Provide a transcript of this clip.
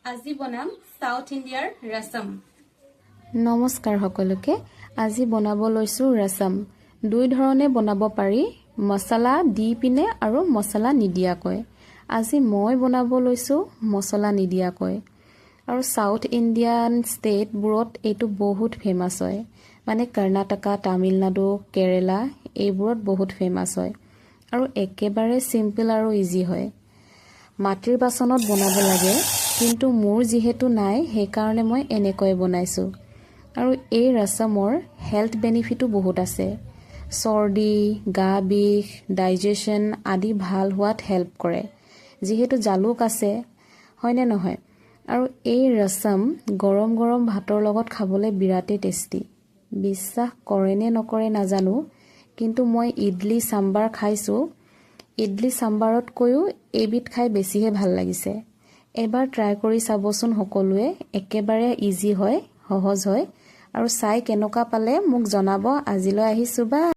আজি বনাম সাউথ ইণ্ডিয়াৰ ৰসম। নমস্কাৰ সকলোকে। আজি বনাব লৈছোঁ ৰসম। দুই ধৰণে বনাব পাৰি, মছলা দি পিনে আৰু মছলা নিদিয়াকৈ। আজি মই বনাব লৈছোঁ মছলা নিদিয়াকৈ। আৰু সাউথ ইণ্ডিয়ান ষ্টেটবোৰত এইটো বহুত ফেমাছ হয়, মানে কৰ্ণাটকা, তামিলনাডু, কেৰেলা এইবোৰত বহুত ফেমাছ হয়। আৰু একেবাৰে চিম্পল আৰু ইজি হয়। মাটিৰ বাচনত বনাব লাগে, কিন্তু মোৰ যিহেতু নাই সেইকাৰণে মই এনেকৈ বনাইছোঁ। আৰু এই ৰসমৰ হেল্থ বেনিফিটো বহুত আছে। চৰ্দি, গা বিষ, ডাইজেশ্যন আদি ভাল হোৱাত হেল্প কৰে, যিহেতু জালুক আছে, হয়নে নহয়? আৰু এই ৰসম গৰম গৰম ভাতৰ লগত খাবলৈ বিৰাটেই টেষ্টি। বিশ্বাস কৰে নে নকৰে নাজানো, কিন্তু মই ইডলি চাম্বাৰ খাইছোঁ। ইডলি চাম্বাৰতকৈও এইবিধ খাই বেছিহে ভাল লাগিছে। এবাৰ ট্ৰাই কৰি চাবচোন সকলোৱে। একেবাৰে ইজি হয়, সহজ হয়। আৰু চাই কেনেকুৱা পালে মোক জনাব। আজিলৈ আহিছোঁ বা